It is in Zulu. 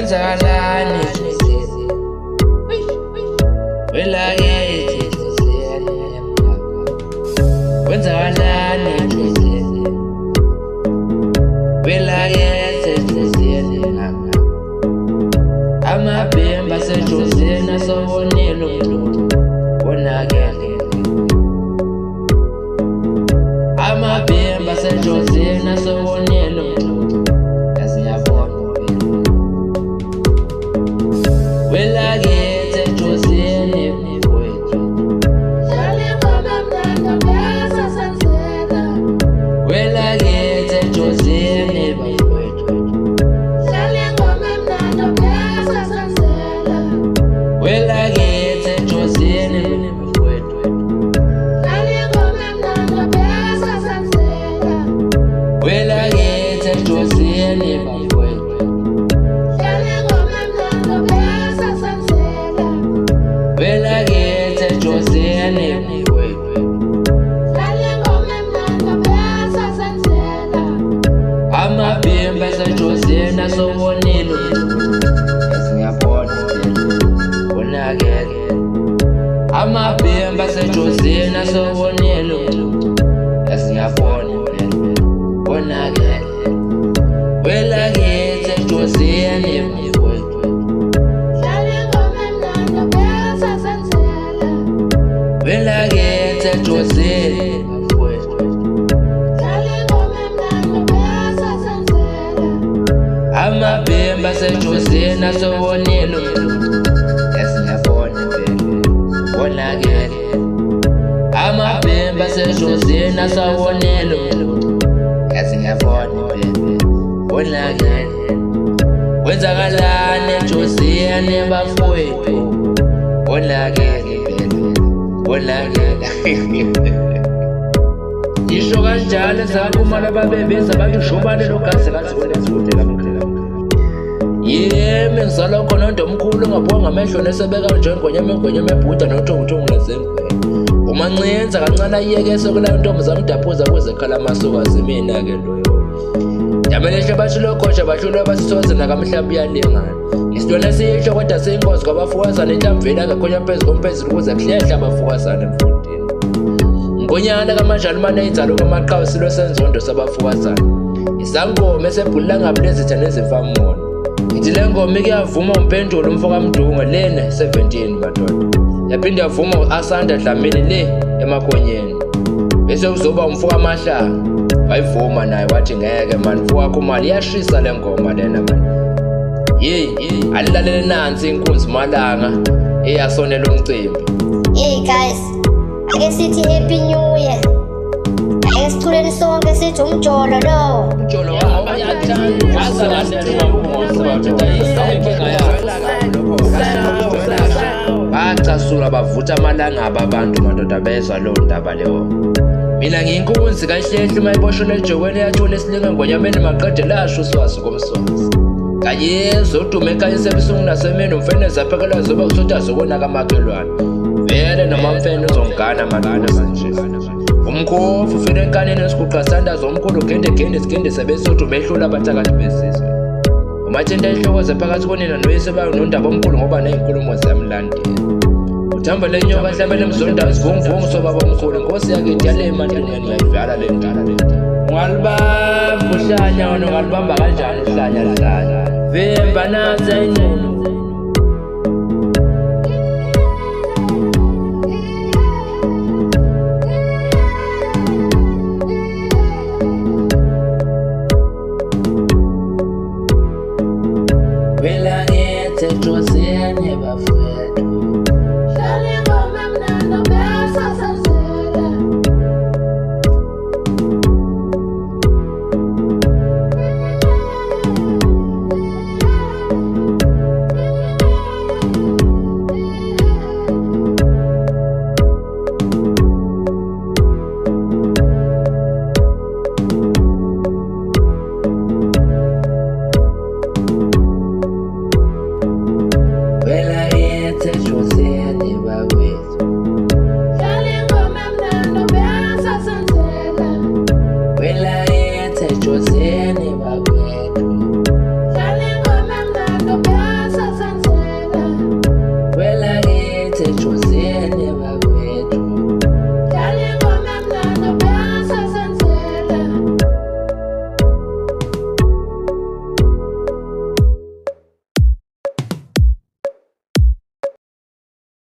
Kwenzakalani Joseph? Welakithi sisiyane kwenzakalani Joseph? Welakithi sisiyane amabhemba sejozena sawonelo wonakele amabhemba sejozena sawonelo asiyabona welakithi jozene mfowethu Dlale ngoma mnandi besa sansela welakithi jozene mfowethu Dlale ngoma mnandi besa sansela welakithi jozene mfowethu Dlale ngoma mnandi besa sansela welakithi jozene mfowethu Dlale ngoma mnandi besa sansela welakithi jozene mfowethu Dlale ngoma mnandi besa sansela amabhemba sejozena sawonelo siyabona wonakele amabhemba sejozena sawonelo siyabona wonakele welakithi jozene mfowethu Dlale ngoma mnandi besa sansela welakithi jozene mfowethu Dlale ngoma mnandi besa sansela amabhemba sejozena sawonelo siyabona wonakele amabhemba sejozena sawonelo siyabona wonakele kwenzakalani jozene bafowethu wonakele wonakele isho kanjalo sakumala babebeza bakishobane logazi kazi wena kamkhulu yeme ngizalwa khona ndomkhulu ngabonga amehlo nesebeka njengonyama ebhuda nothongothongo lazemvelo umancinza kancane ayiyekese kulayo ntombi zamdaphuza kuze khala amasukazi mina-ke loyo yamelehle bashilokhotsha bashulwe basithoze nakamhlawumbe iyalingana isitwana siyihlo kodwa siyinkosi kwabafukazana inhlamveli angakhonya phezu komphezulu kuze kuhlehla abafukazana emfundini ngonyana kamanjalimane inzalo kamaqhawe silo senzondo sabafukazana isangoma esebhulula ngabulezitha nezimfamona ngithi le ngoma ikuyavuma umpendulo umfo kamdunga lena 17 madoda yaphinde yavuma asanda dlamini le emakhonyeni bese kuzoba umfo kamahlanga wayivuma naye wathi ngeke mani mfo wakho mali iyashisa le ngoma lena mani alilalele nansi inkunzi malanga eyasonela umcimbi. Hey guys, ake sithi happy new year. Ake siculeni sonke sithi umjolo lo. Umjolo wawo uyathanda wazalandela bacasula bavutha amalangaba abantu madoda bezwa lowo ndaba leyo. Mina ngiyinkunzi kahlehla mayiboshwe ejokweni yathola isilinga ngonyameni maqede lasho uswazi komswazi. Kayezo udume kayise ebusungu nasemeni umfeneza aphekela zoba usotha zokona kamakhelwane. Vele noma mfene uzongana malana manje. Umkhofu ufike enkaneni esiguqa sanda zomkhulu gende sebesothu behlula abathakathi besizwe. Umathenda inhloko zephakathi konina noyise bayo nondaba omkhulu ngoba nezinkulumo zamlandela. Uthamba lenyoka hlabele emzonda sivunguvungu sobaba omkhulu inkosi yakithi yale emandleni yayivala le ndala le. Ungalibamba uhlanya wona ungalibamba kanjani uhlanya. Vemba naze inyuma